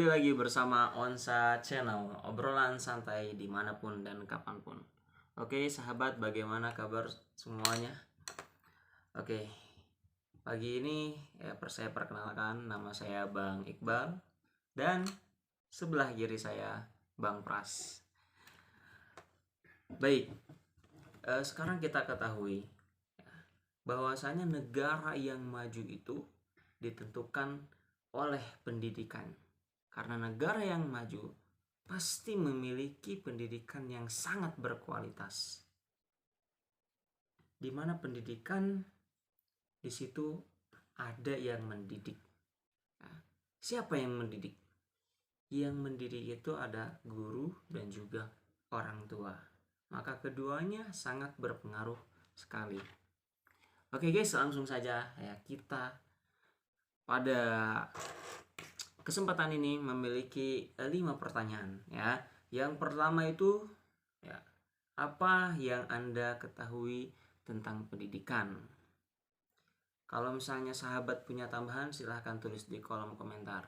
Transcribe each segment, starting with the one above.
kembali lagi bersama Onsa Channel, obrolan santai dimanapun dan kapanpun. Oke sahabat, bagaimana kabar semuanya? Oke, pagi ini saya perkenalkan, nama saya Bang Iqbal. Dan sebelah kiri saya Bang Pras. Baik, sekarang kita ketahui bahwasanya negara yang maju itu ditentukan oleh pendidikan. Karena negara yang maju pasti memiliki pendidikan yang sangat berkualitas. Di mana pendidikan di situ ada yang mendidik. Nah, siapa yang mendidik? Yang mendidik itu ada guru dan juga orang tua. Maka keduanya sangat berpengaruh sekali. Oke guys, langsung saja ya kita pada kesempatan ini memiliki 5 pertanyaan ya. Yang pertama itu ya, apa yang Anda ketahui tentang pendidikan? Kalau misalnya sahabat punya tambahan, silahkan tulis di kolom komentar.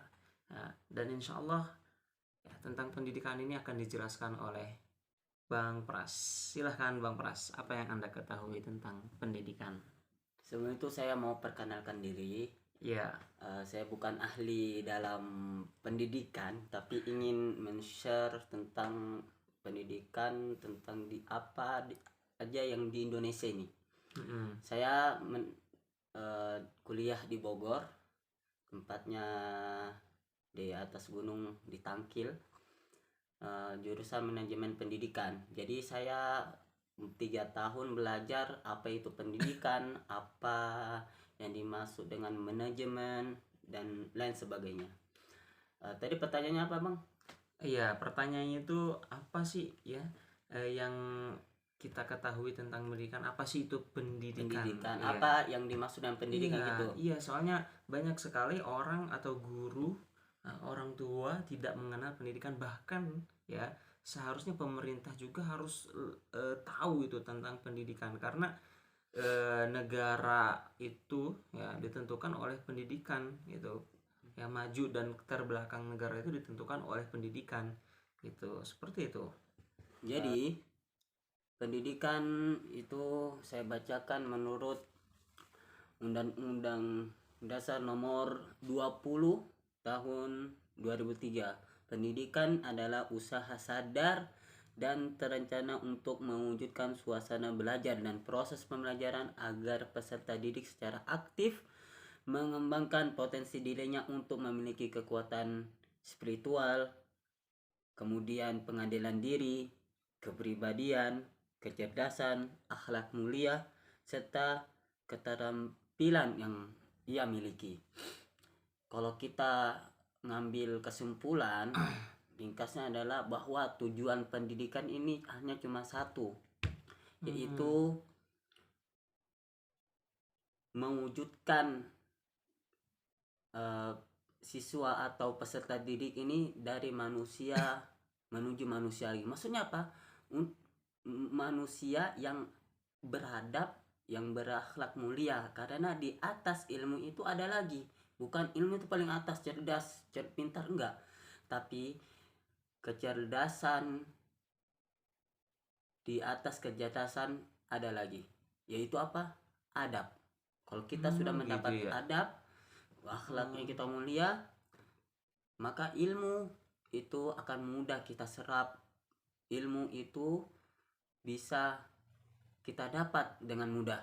Nah, dan insya Allah ya, tentang pendidikan ini akan dijelaskan oleh Bang Pras. Silahkan Bang Pras, apa yang Anda ketahui tentang pendidikan? Sebelum itu saya mau perkenalkan diri. Ya, Saya bukan ahli dalam pendidikan, tapi ingin men-share tentang pendidikan, tentang aja yang di Indonesia ini. Saya kuliah di Bogor, tempatnya di atas gunung di Tangkil, jurusan manajemen pendidikan. Jadi saya 3 tahun belajar apa itu pendidikan, apa yang dimaksud dengan manajemen dan lain sebagainya. Tadi pertanyaannya apa, Bang? Iya, pertanyaannya itu apa sih ya yang kita ketahui tentang pendidikan? Apa sih itu pendidikan? Pendidikan. Iya. Apa yang dimaksud dengan pendidikan gitu? Iya, soalnya banyak sekali orang atau guru, orang tua tidak mengenal pendidikan, bahkan ya seharusnya pemerintah juga harus tahu itu tentang pendidikan karena negara itu ya ditentukan oleh pendidikan gitu. Ya maju dan terbelakang negara itu ditentukan oleh pendidikan gitu. Seperti itu. Jadi pendidikan itu saya bacakan menurut Undang-Undang Dasar Nomor 20 Tahun 2003. Pendidikan adalah usaha sadar dan terencana untuk mewujudkan suasana belajar dan proses pembelajaran agar peserta didik secara aktif mengembangkan potensi dirinya untuk memiliki kekuatan spiritual, kemudian pengadilan diri, kepribadian, kecerdasan, akhlak mulia, serta keterampilan yang ia miliki. Kalau kita ngambil kesimpulan, ringkasnya adalah bahwa tujuan pendidikan ini hanya cuma satu, yaitu mewujudkan siswa atau peserta didik ini dari manusia menuju manusia lagi. Maksudnya apa? Manusia yang beradab, yang berakhlak mulia. Karena di atas ilmu itu ada lagi. Bukan ilmu itu paling atas, cerdas, pintar, enggak. Tapi kecerdasan, di atas kecerdasan ada lagi. Yaitu apa? Adab. Kalau kita sudah mendapat gitu ya. adab, akhlaknya kita mulia, maka ilmu itu akan mudah kita serap. Ilmu itu bisa kita dapat dengan mudah.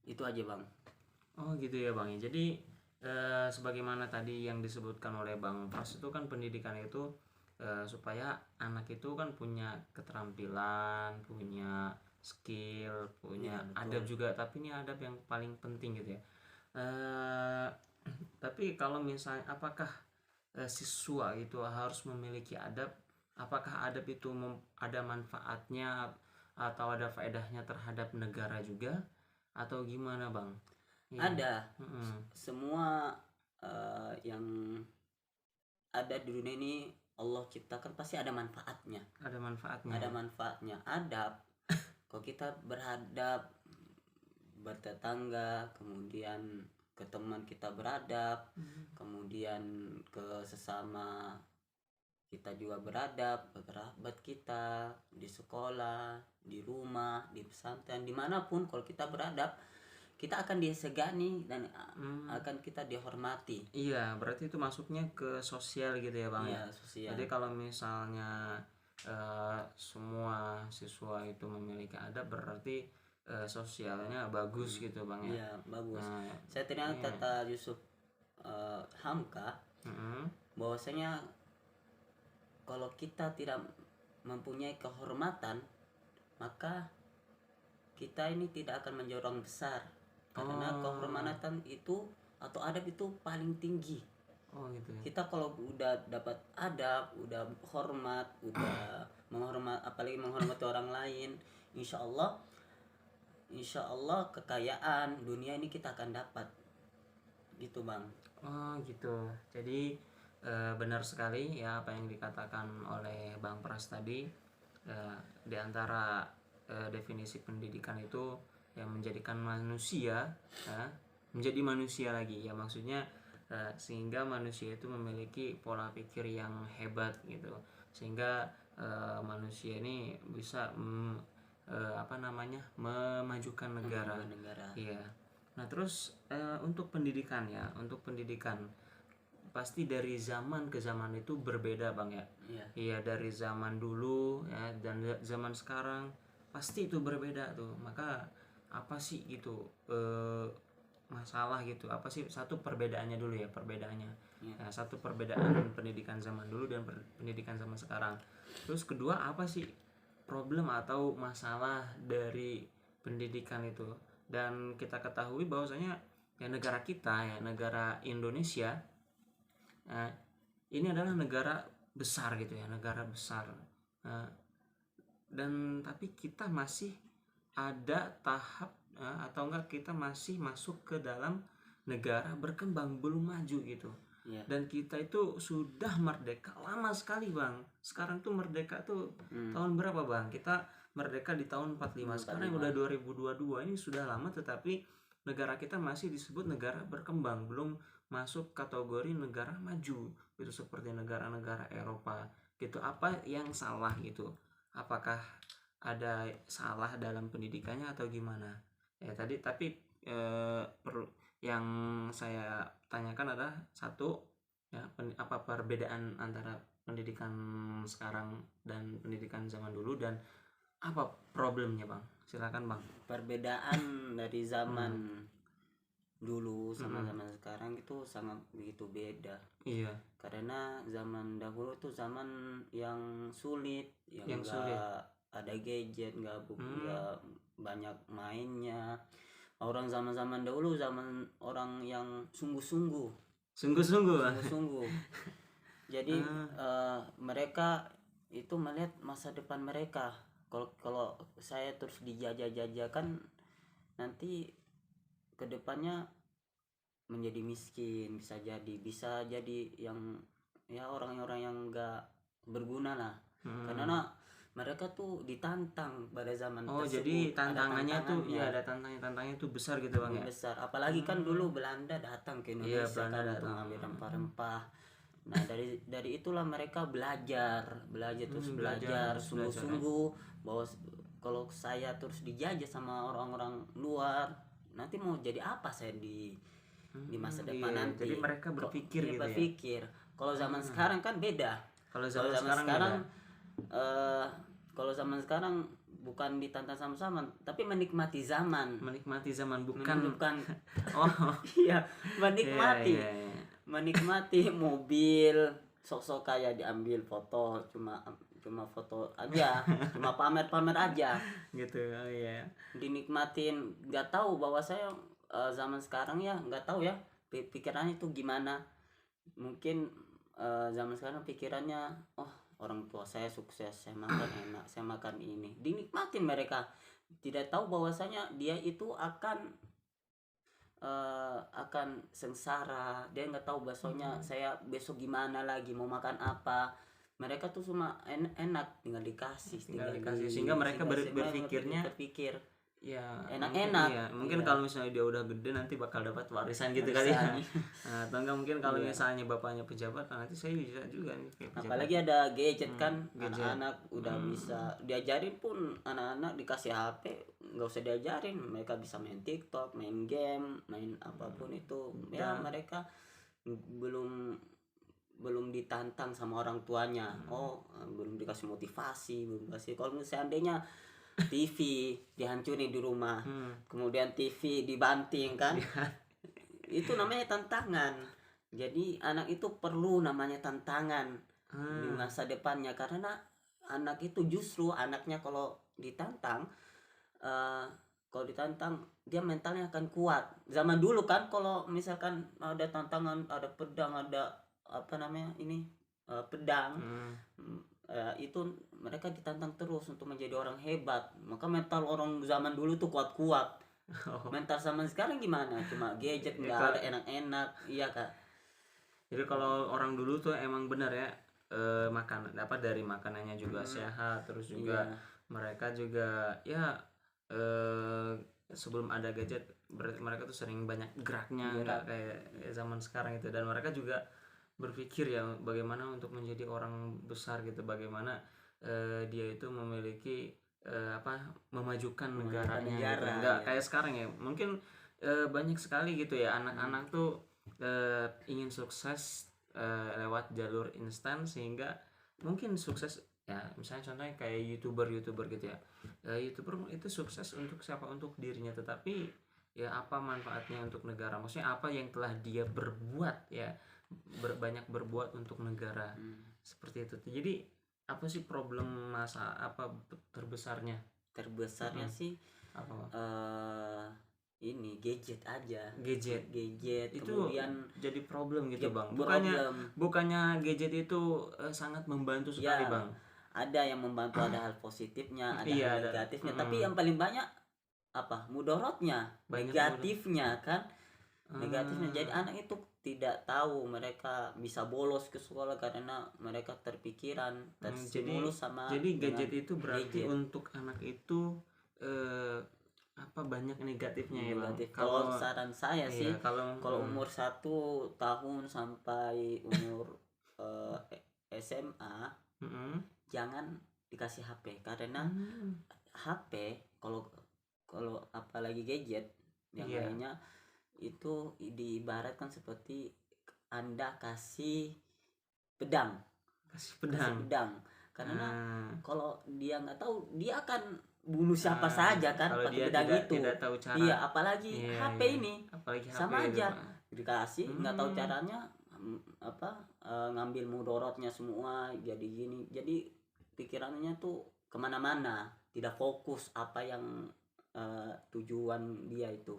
Itu aja, Bang. Oh gitu ya Bang. Jadi sebagaimana tadi yang disebutkan oleh Bang Pras itu kan pendidikan itu supaya anak itu kan punya keterampilan, punya skill, punya adab juga. Tapi ini adab yang paling penting gitu ya. Tapi kalau misalnya apakah siswa itu harus memiliki adab? Apakah adab itu ada manfaatnya atau ada faedahnya terhadap negara juga atau gimana Bang? Ada. Semua yang ada di dunia ini Allah ciptakan pasti ada manfaatnya. Ada manfaatnya. Ada manfaatnya. Adab. Kalau kita beradab, bertetangga, kemudian ke teman kita beradab, kemudian ke sesama kita juga beradab, ke kerabat kita di sekolah, di rumah, di pesantren, dimanapun. Kalau kita beradab, kita akan disegani dan akan kita dihormati. Iya, berarti itu masuknya ke sosial gitu ya Bang Iya, ya. sosial. Jadi kalau misalnya semua siswa itu memiliki adab, berarti sosialnya bagus gitu Bang ya. Iya, bagus. Nah, Saya teringat kata Yusuf Hamka, bahwasanya kalau kita tidak mempunyai kehormatan, maka kita ini tidak akan menjadi orang besar. Karena kehormatan itu atau adab itu paling tinggi. Oh gitu ya. Kita kalau udah dapat adab, udah hormat, udah menghormat, apalagi menghormati orang lain, insya Allah kekayaan dunia ini kita akan dapat. Gitu Bang. Oh gitu. Jadi benar sekali ya apa yang dikatakan oleh Bang Pras tadi. Di antara definisi pendidikan itu yang menjadikan manusia menjadi manusia lagi ya, maksudnya sehingga manusia itu memiliki pola pikir yang hebat gitu, sehingga manusia ini bisa memajukan negara. Iya. Nah terus untuk pendidikan ya, pasti dari zaman ke zaman itu berbeda Bang ya. Iya, dari zaman dulu ya dan zaman sekarang pasti itu berbeda tuh. Maka apa sih gitu masalah gitu, apa sih satu perbedaannya dulu ya, Nah, satu perbedaan pendidikan zaman dulu dan pendidikan zaman sekarang. Terus kedua, apa sih problem atau masalah dari pendidikan itu. Dan kita ketahui bahwasanya ya negara kita ya, negara Indonesia ini adalah negara besar gitu ya, negara besar. Dan tapi kita masih ada tahap atau enggak kita masih masuk ke dalam negara berkembang, belum maju gitu. Dan kita itu sudah merdeka lama sekali Bang. Sekarang tuh merdeka tuh tahun berapa Bang? Kita merdeka di tahun 45. Sekarang udah 2022. Ini sudah lama, tetapi negara kita masih disebut negara berkembang, belum masuk kategori negara maju. Itu seperti negara-negara Eropa gitu. Apa yang salah gitu? Apakah ada salah dalam pendidikannya atau gimana? Ya tadi, tapi yang saya tanyakan adalah satu ya, apa perbedaan antara pendidikan sekarang dan pendidikan zaman dulu, dan apa problemnya Bang? Silakan Bang. Perbedaan dari zaman dulu sama zaman sekarang itu sangat begitu beda. Iya. Karena zaman dahulu tuh zaman yang sulit, yang sulit. Ada gadget, nggak banyak mainnya. Orang zaman dahulu zaman orang yang sungguh-sungguh. Jadi mereka itu melihat masa depan mereka. Kalau saya terus dijajah-jajahkan, nanti kedepannya menjadi miskin, bisa jadi yang ya orang-orang yang nggak berguna lah. Karena mereka tuh ditantang pada zaman tersebut. Jadi tantangannya tuh ya, ada tantangannya tuh besar gitu Bang ya. Besar, apalagi kan dulu Belanda datang ke Indonesia untuk mengambil rempah-rempah. Nah, dari itulah mereka belajar sungguh-sungguh, bahwa kalau saya terus dijajah sama orang-orang luar, nanti mau jadi apa saya di masa depan nanti. Jadi mereka berpikir gitu ya. Kalau zaman sekarang kan beda. Kalau zaman sekarang kalau zaman sekarang bukan ditantang sama-sama, tapi menikmati zaman. Bukan. Iya, menikmati. Menikmati mobil, sok-sok kayak diambil foto, cuma foto aja, cuma pamer aja. Gitu. Oh iya. Dinikmatin, nggak tahu bahwa saya zaman sekarang ya nggak tahu ya pikirannya itu gimana. Mungkin zaman sekarang pikirannya, orang tua saya sukses, saya makan enak, saya makan ini, dinikmatin mereka. Tidak tahu bahwasanya dia itu akan sengsara. Dia nggak tahu besoknya saya besok gimana lagi, mau makan apa. Mereka tuh cuma enak tinggal dikasih, sehingga mereka berpikir ya Enak-enak. iya, mungkin Iya. kalau misalnya dia udah gede nanti bakal dapat warisan gitu kali ya. Warisan. Nah, atau enggak mungkin kalau Iya. misalnya bapaknya pejabat, nah nanti saya bisa juga nih kayak pejabat. Apalagi ada gadget kan, gadget. anak-anak udah bisa diajarin pun, anak-anak dikasih HP nggak usah diajarin, mereka bisa main TikTok, main game, main apapun itu. Ya mereka belum belum ditantang sama orang tuanya. Belum dikasih motivasi, belum dikasih. Kalau seandainya TV dihancurin di rumah, kemudian TV dibanting kan, itu namanya tantangan. Jadi anak itu perlu namanya tantangan di masa depannya, karena anak itu justru anaknya kalau ditantang, dia mentalnya akan kuat. Zaman dulu kan kalau misalkan ada tantangan, ada pedang, ada apa namanya ini, pedang, itu mereka ditantang terus untuk menjadi orang hebat. Maka mental orang zaman dulu tuh kuat-kuat. Mental zaman sekarang gimana? Cuma gadget, nggak ada enak-enak. Iya kak. Jadi kalau orang dulu tuh emang benar ya, makan dapat dari makanannya juga sehat, terus juga mereka juga ya sebelum ada gadget mereka tuh sering banyak geraknya, nggak kayak zaman sekarang itu. Dan mereka juga berpikir ya bagaimana untuk menjadi orang besar gitu, bagaimana dia itu memiliki memajukan negaranya gitu. Nggak kayak sekarang ya, mungkin banyak sekali gitu ya anak-anak tuh ingin sukses lewat jalur instan, sehingga mungkin sukses ya, misalnya contohnya kayak youtuber gitu ya. Youtuber itu sukses untuk siapa? Untuk dirinya, tetapi ya apa manfaatnya untuk negara? Maksudnya apa yang telah dia berbuat ya, banyak berbuat untuk negara. Seperti itu. Jadi apa sih problem terbesarnya Sih apa? Ini gadget aja. Gadget itu kemudian jadi problem gitu ya, bang. problem. Bukannya gadget itu sangat membantu sekali bang. Ada yang membantu, ada hal positifnya, ada Iya, hal negatifnya, tapi yang paling banyak mudorotnya, negatifnya kan. Negatifnya, jadi anak itu tidak tahu mereka bisa bolos ke sekolah karena mereka terpikiran, terstimulus sama jadi gadget dengan itu berarti gadget. untuk anak itu banyak negatifnya ya bang. Kalau saran saya sih, kalau kalau umur 1 tahun sampai umur SMA, jangan dikasih HP, karena HP kalau apalagi gadget yang lainnya itu diibaratkan seperti Anda kasih pedang. Karena kalau dia nggak tahu, dia akan bunuh siapa saja kan pakai pedang itu. Tidak tahu cara. Iya, apalagi HP ini, sama aja dikasih nggak tahu caranya, ngambil mudorotnya semua, jadi gini. Jadi pikirannya tuh kemana-mana, tidak fokus apa yang tujuan dia itu.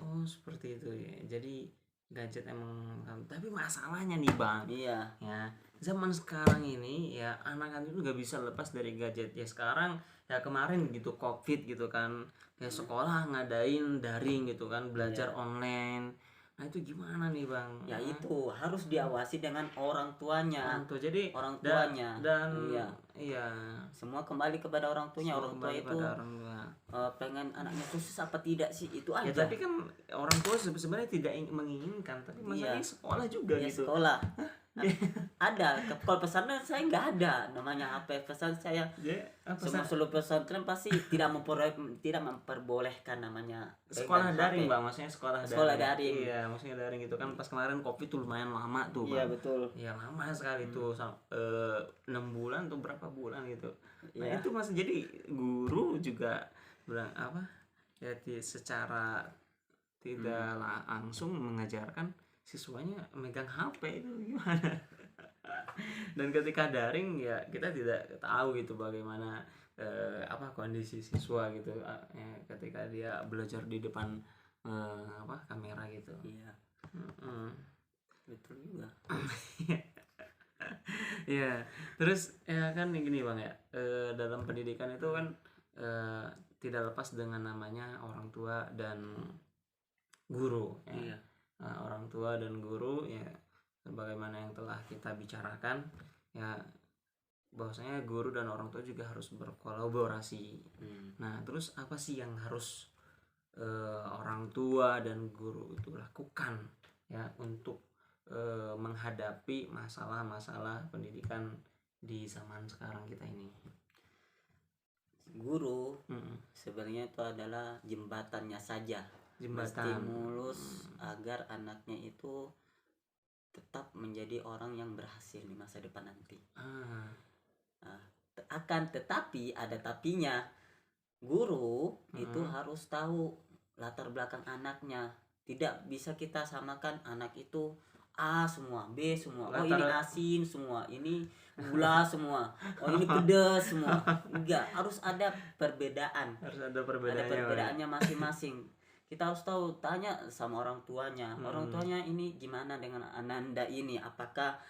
Oh seperti itu ya. Jadi gadget emang, tapi masalahnya nih bang, iya ya zaman sekarang ini ya anak-anak itu gak bisa lepas dari gadget ya. Sekarang ya kemarin gitu COVID gitu kan, ya sekolah ngadain daring gitu kan, belajar online. Nah itu gimana nih bang? Ya itu harus diawasi dengan orang tuanya. Jadi orang tuanya dan iya semua kembali kepada orang tuanya. Orang tua itu pengen anaknya sukses apa tidak sih, itu aja. Ya tapi kan orang tua sebenarnya tidak menginginkan, tapi masalahnya sekolah juga gitu. Sekolah ada. Kalau pesantren saya nggak ada namanya HP. Pesan saya semua seluruh pesantren pasti tidak memperbolehkan namanya sekolah daring bang. Maksudnya sekolah daring. Iya, maksudnya daring gitu kan. Pas kemarin COVID tuh lumayan lama tuh bang. Iya betul. Iya lama sekali tuh, 6 bulan atau berapa bulan gitu. Nah itu masih jadi guru juga bilang ya secara tidak langsung mengajarkan siswanya megang HP itu gimana. Dan ketika daring ya kita tidak tahu gitu bagaimana kondisi siswa gitu ya, ketika dia belajar di depan kamera gitu. Iya. Betul juga. Ya terus ya kan gini bang ya, dalam pendidikan itu kan tidak lepas dengan namanya orang tua dan guru ya. Iya. Orang tua dan guru ya, sebagaimana yang telah kita bicarakan ya, bahwasanya guru dan orang tua juga harus berkolaborasi. Nah, terus apa sih yang harus orang tua dan guru itu lakukan ya untuk menghadapi masalah-masalah pendidikan di zaman sekarang kita ini? Guru Mm-mm. sebenarnya itu adalah jembatannya saja, Jembatan. menstimulus agar anaknya itu tetap menjadi orang yang berhasil di masa depan nanti. Akan tetapi ada tapinya, guru itu harus tahu latar belakang anaknya. Tidak bisa kita samakan anak itu A semua, B semua. Oh ini asin semua, ini gula semua, oh ini pedas semua. Enggak, harus ada perbedaan. Harus ada perbedaannya. Ada perbedaannya masing-masing. Kita harus tahu, tanya sama orang tuanya. Orang tuanya ini gimana dengan Ananda ini? Apakah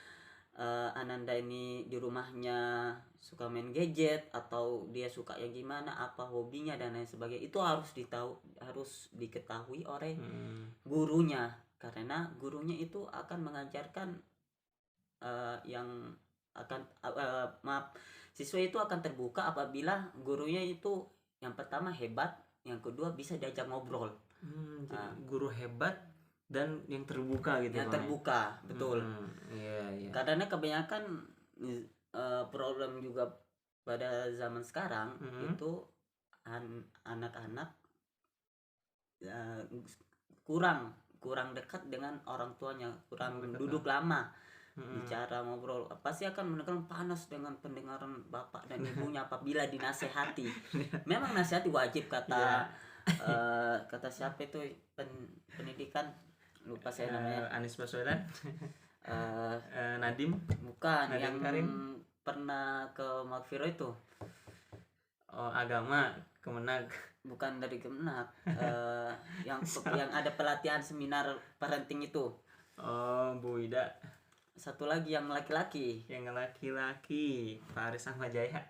Ananda ini di rumahnya suka main gadget atau dia suka yang gimana, apa hobinya dan lain sebagainya. Itu harus diketahui oleh gurunya, karena gurunya itu akan mengajarkan siswa itu akan terbuka apabila gurunya itu yang pertama hebat, yang kedua bisa diajak ngobrol. Guru hebat dan yang terbuka gitu. Yang terbuka, betul. Iya. Karena kebanyakan problem juga pada zaman sekarang itu anak-anak kurang dekat dengan orang tuanya, kurang duduk lama bicara ngobrol. Pasti akan mendengarkan panas dengan pendengaran bapak dan ibunya apabila dinasehati. Memang nasihati wajib, kata kata siapa itu pendidikan, lupa saya namanya, Anies Baswedan. Nadiem bukan, Nadiem yang Karim. Pernah ke Makfiro itu. Agama Kemenag. Bukan dari Kemenag. yang ada pelatihan seminar parenting itu. Bu Ida. Satu lagi yang laki-laki. Yang laki-laki Pak Aris Ahmad Jaya.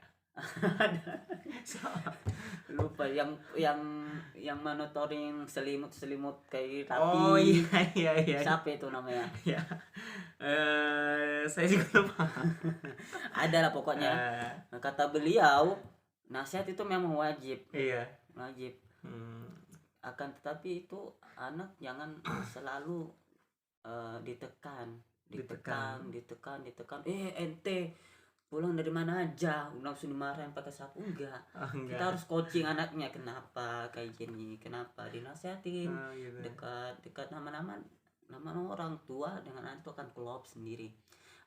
Lupa yang monitoring selimut kayak rapi. Oh iya. Siapa itu namanya? Ya. Saya juga lupa. Ada lah pokoknya. Kata beliau, nasihat itu memang wajib. Iya. Wajib. Akan tetapi itu anak jangan selalu ditekan. Ente pulang dari mana aja langsung dimarahin pakai sapu. Enggak. Kita harus coaching anaknya, kenapa kayak gini, kenapa, dinasehatin. Gitu. Dekat nama orang tua dengan anak itu akan klop sendiri.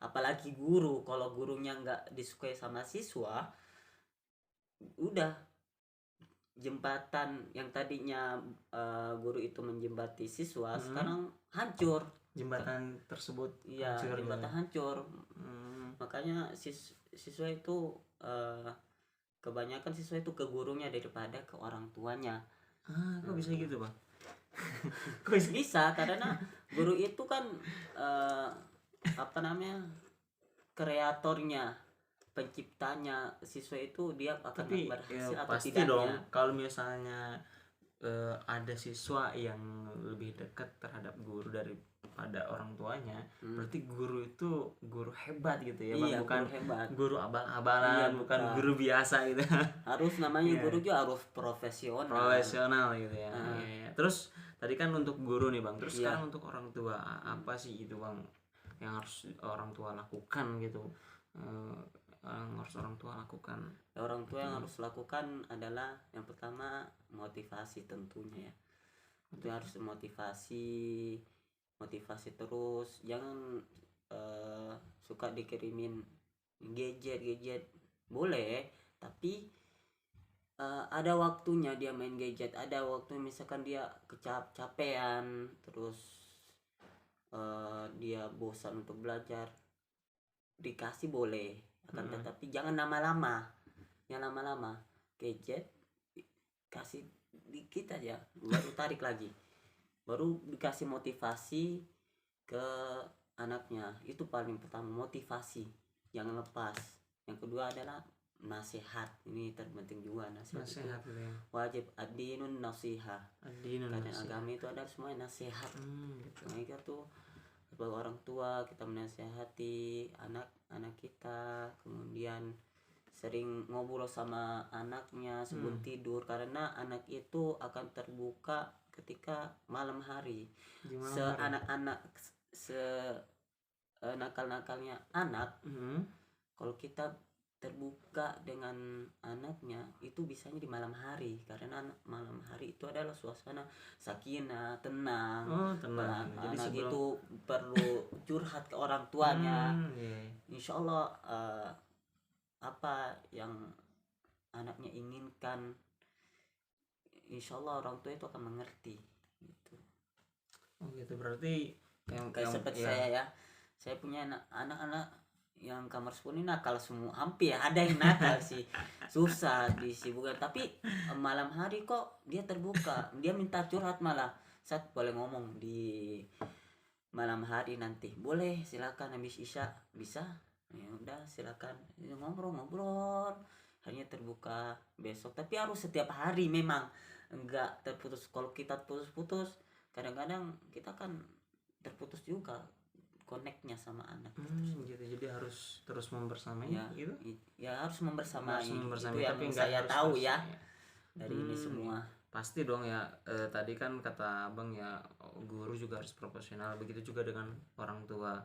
Apalagi guru, kalau gurunya nggak disukai sama siswa, udah jembatan yang tadinya guru itu menjembati siswa sekarang hancur. Jembatan tersebut hancur. Makanya siswa itu kebanyakan siswa itu ke gurunya daripada ke orang tuanya. Kok bisa gitu, Bang? Bisa karena guru itu kan kreatornya, penciptanya. Siswa itu dia akan berhasil atau pasti tidaknya. dong, kalau misalnya ada siswa yang lebih dekat terhadap guru daripada orang tuanya, berarti guru itu guru hebat gitu ya, Bang. Bukan guru abal-abalan, bukan guru biasa gitu. Harus namanya guru juga harus profesional gitu ya. Terus tadi kan untuk guru nih, Bang. Terus sekarang untuk orang tua, apa sih itu, Bang, yang harus orang tua lakukan gitu? Orang tua lakukan. Orang tua yang harus lakukan adalah yang pertama motivasi tentunya ya. Itu harus motivasi terus. Jangan suka dikirimin gadget boleh, tapi ada waktunya dia main gadget. Ada waktu misalkan dia kecapean, terus dia bosan untuk belajar, dikasih boleh. Akan tetapi jangan lama-lama. Yang lama-lama gadget kasih dikit aja, baru tarik lagi, baru dikasih motivasi ke anaknya. Itu paling pertama, motivasi, jangan lepas. Yang kedua adalah nasihat. Ini terpenting juga, nasihat itu wajib. Ad-dinun nasiha. Karena agama itu ada semua nasihat. Mereka tuh sebagai orang tua kita menasihati anak-anak kita, kemudian sering ngobrol sama anaknya sebelum tidur, karena anak itu akan terbuka ketika malam hari. Di malam hari. Anak-anak nakal-nakalnya anak, kalau kita terbuka dengan anaknya itu bisanya di malam hari, karena malam hari itu adalah suasana sakinah, tenang. Tenang. Jadi Anak sebelum itu perlu curhat ke orang tuanya. Insya Allah apa yang anaknya inginkan, insya Allah orang tua itu akan mengerti gitu. Gitu berarti yang seperti saya ya, saya punya anak-anak yang kamar 10 ini nakal semua, hampir ada yang nakal sih, susah disibukkan, tapi malam hari kok dia terbuka, dia minta curhat malah. Saya boleh ngomong di malam hari nanti, boleh silakan habis isya, bisa ya udah silakan ngobrol, hanya terbuka besok, tapi harus setiap hari, memang enggak terputus. Kalau kita putus-putus, kadang-kadang kita kan terputus juga connectnya sama anak. Gitu, jadi harus terus membersamai ya, gitu ya harus membersamai, itu yang tapi saya tahu ya dari ini semua. Pasti dong ya. Tadi kan kata abang ya, guru juga harus profesional, begitu juga dengan orang tua.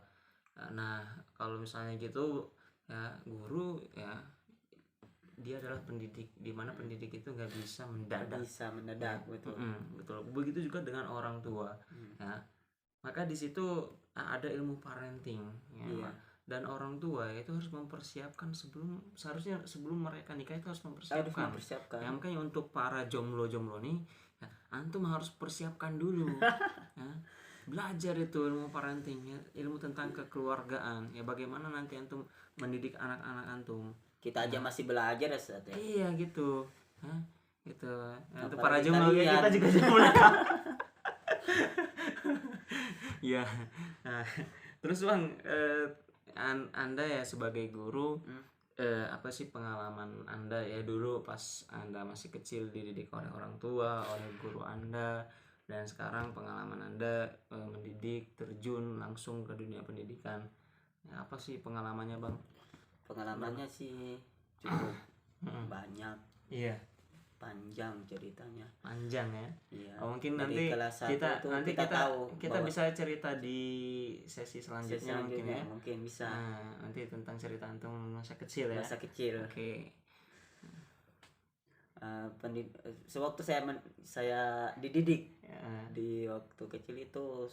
Nah kalau misalnya gitu ya, guru ya dia adalah pendidik, dimana pendidik itu nggak bisa mendadak. Betul. Betul. Begitu juga dengan orang tua. Ya, maka di situ ada ilmu parenting ya. Dan orang tua itu harus mempersiapkan seharusnya sebelum mereka nikah itu harus mempersiapkan. Ya, makanya untuk para jomblo nih ya, antum harus persiapkan dulu. Ya, belajar itu ilmu parenting ya, ilmu tentang kekeluargaan ya, bagaimana nanti antum mendidik anak-anak antum. Kita aja masih belajar ya saat ya. Iya gitu. Gitu. Untuk para jomblo kita juga jomblo. Ya. Nah, terus Bang, Anda ya sebagai guru, apa sih pengalaman Anda ya dulu pas Anda masih kecil dididik oleh orang tua, oleh guru Anda, dan sekarang pengalaman Anda mendidik, terjun langsung ke dunia pendidikan. Ya, apa sih pengalamannya Bang? Pengalamannya sih cukup banyak. Iya. Panjang ceritanya. Panjang ya. Iya. Mungkin nanti kita bisa cerita di sesi selanjutnya mungkin ya. Mungkin bisa. Nah, nanti tentang cerita antum masa kecil ya. Masa kecil. Oke. Sewaktu saya dididik di waktu kecil itu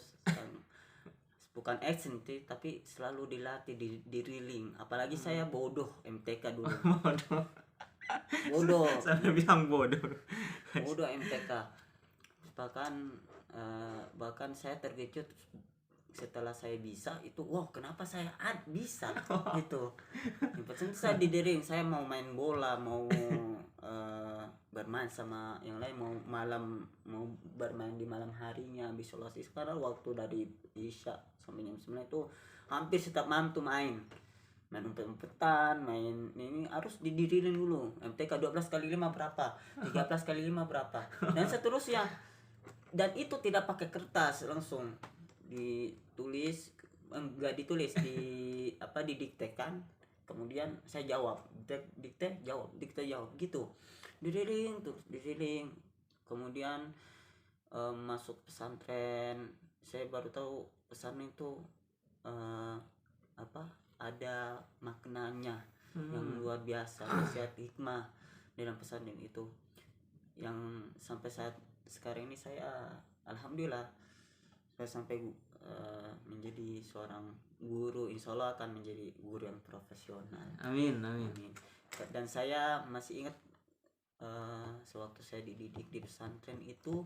bukan action tapi selalu dilatih, diriling. Apalagi saya bodoh MTK dulu. bodoh Sampai bilang bodoh MTK. Bahkan saya terkejut setelah saya bisa itu, wah kenapa saya bisa gitu. Yang saya didiring, saya mau main bola, mau bermain sama yang lain, mau bermain di malam harinya, habis sholat sekarang waktu dari isya sampai jam 9 itu hampir setiap malam tuh main umpet-umpetan, main ini harus didiriin dulu. MTK 12 kali 5 berapa? 13 kali 5 berapa? Dan seterusnya. Dan itu tidak pakai kertas, langsung ditulis, enggak ditulis, didiktekan. Kemudian saya jawab, dikte jawab gitu. Diriling. Kemudian masuk pesantren, saya baru tahu pesantren itu ada maknanya yang luar biasa, nasihat hikmah dalam pesantren itu, yang sampai saat sekarang ini saya alhamdulillah saya sampai menjadi seorang guru, insya Allah akan menjadi guru yang profesional. Amin. Dan saya masih ingat sewaktu saya dididik di pesantren itu,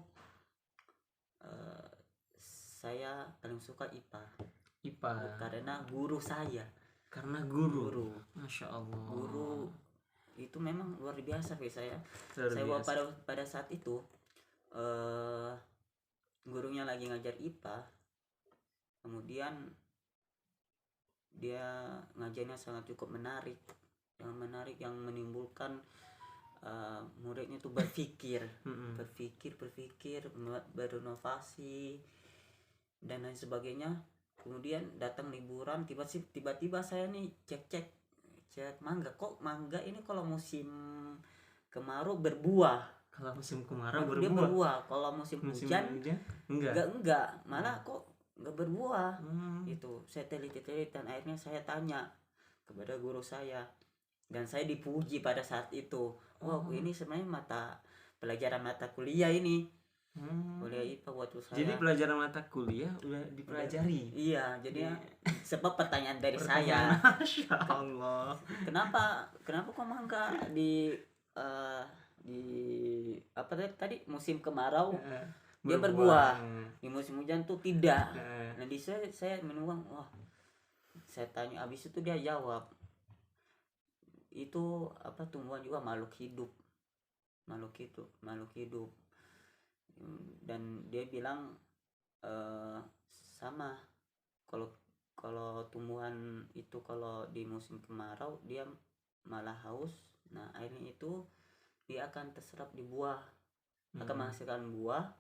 saya paling suka IPA. Karena guru saya. Masya Allah. Guru itu memang luar biasa bagi saya. Pada saat itu gurunya lagi ngajar IPA, kemudian dia ngajarnya sangat cukup menarik yang menimbulkan muridnya itu berpikir, berinovasi dan lain sebagainya. Kemudian datang liburan, tiba-tiba saya nih cek saya lihat mangga, kok mangga ini kalau musim kemarau berbuah. Kalau musim kemarau Dia berbuah. berbuah, kalau musim hujan enggak, malah kok enggak berbuah. Itu saya teliti-teliti dan akhirnya saya tanya kepada guru saya dan saya dipuji pada saat itu. Wow, ini sebenarnya pelajaran mata kuliah ini. Kuliah IPA waktu saya. Jadi pelajaran mata kuliah udah dipelajari. Iya, jadi sebab pertanyaan dari saya. Masya Allah. Kenapa kok mangga di apa tadi musim kemarau dia berbuah, di musim hujan tuh tidak. Nah di saya menuang, wah, saya tanya, habis itu dia jawab, itu apa, tumbuhan juga makhluk hidup, dan dia bilang sama, kalau tumbuhan itu kalau di musim kemarau dia malah haus. Nah airnya itu dia akan terserap di buah, akan menghasilkan buah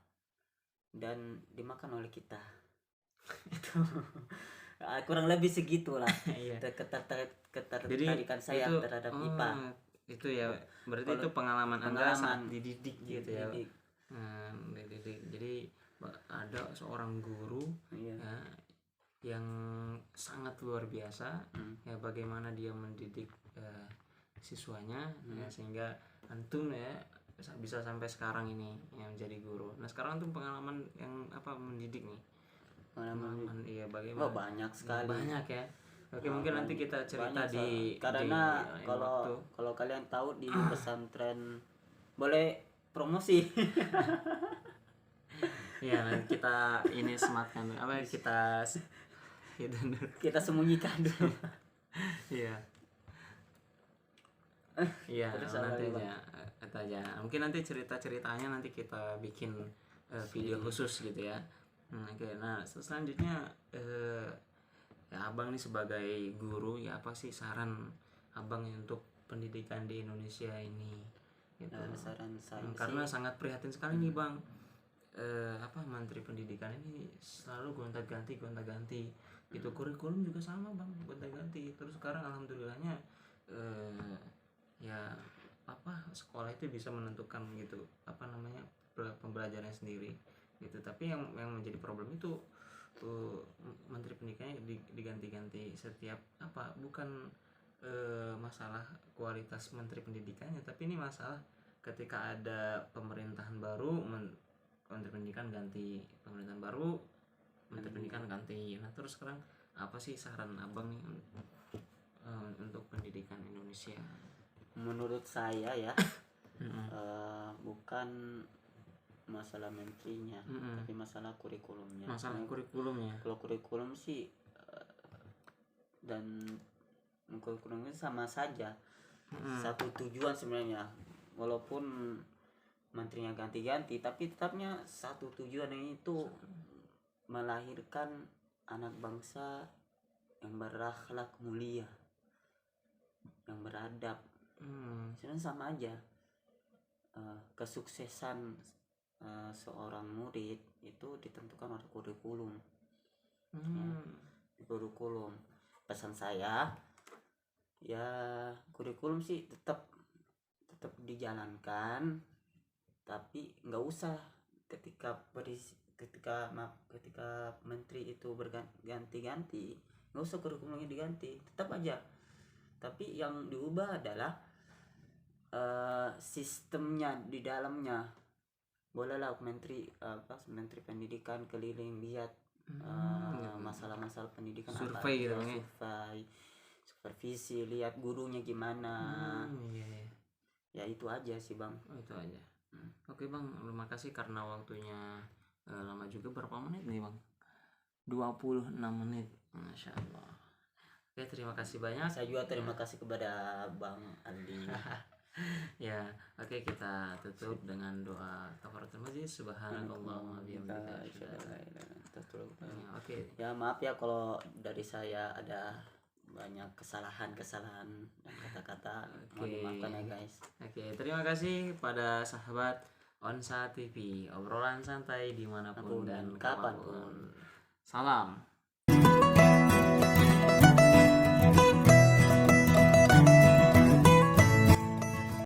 dan dimakan oleh kita. Itu kurang lebih segitulah. Ketertarikan saya itu, terhadap IPA. Itu ya berarti itu pengalaman Anda saat dididik gitu ya. Dididik. Jadi ada seorang guru ya, yang sangat luar biasa ya, bagaimana dia mendidik siswanya ya, sehingga antum ya bisa sampai sekarang ini yang menjadi guru. Nah sekarang tuh pengalaman yang apa mendidik nih, pengalaman iya bagaimana? Banyak sekali. Banyak ya. Oke, mungkin nanti kita cerita karena kalau kalian tahu di pesantren, boleh promosi. Ya nanti kita ini sematkan apa, kita sembunyikan dulu. Iya. Iya, nanti aja. Mungkin nanti cerita-ceritanya nanti kita bikin video khusus gitu ya. Oke. Nah, selanjutnya ya Abang nih sebagai guru ya, apa sih saran Abang untuk pendidikan di Indonesia ini gitu. Saran saya karena sangat prihatin sekali nih Bang. Menteri pendidikan ini selalu gonta-ganti itu kurikulum juga sama Bang, gonta-ganti terus. Sekarang alhamdulillahnya ya sekolah itu bisa menentukan gitu pembelajarannya sendiri gitu. Tapi yang menjadi problem itu menteri pendidikannya diganti-ganti setiap bukan masalah kualitas menteri pendidikannya, tapi ini masalah ketika ada pemerintahan baru, menteri pendidikan ganti, pemerintahan baru menteri pendidikan ganti. Nah terus sekarang apa sih saran Abang nih untuk pendidikan Indonesia? Menurut saya ya bukan masalah menterinya, tapi masalah kurikulumnya. Kalau kurikulum sih dan kurikulumnya sama saja, satu tujuan sebenarnya, walaupun menterinya ganti-ganti tapi tetapnya satu tujuan, itu melahirkan anak bangsa yang berakhlak mulia, yang beradab. Sebenarnya sama aja. Kesuksesan seorang murid itu ditentukan oleh kurikulum. Kurikulum. Pesan saya ya, kurikulum sih tetap dijalankan, tapi nggak usah ketika menteri itu berganti-ganti, nggak usah kurikulumnya diganti, tetap aja. Tapi yang diubah adalah sistemnya di dalamnya. Bolehlah menteri pendidikan keliling lihat masalah-masalah pendidikan, survei gitu, supervisi, lihat gurunya gimana. Ya itu aja sih Bang. Itu aja. Oke Bang, terima kasih karena waktunya lama juga. Berapa menit nih Bang? 26 menit. Masya Allah. Oke, terima kasih banyak. Saya juga terima kasih kepada Bang Aldi. Ya, oke, kita tutup dengan doa kafaratul majlis. Subhanallahumma bihamdika. Oke. Ya maaf ya kalau dari saya ada banyak kesalahan dan kata-kata. Mohon dimaafkan ya guys. Oke, terima kasih pada sahabat Onsa TV, obrolan santai dimanapun dan kapanpun. Salam.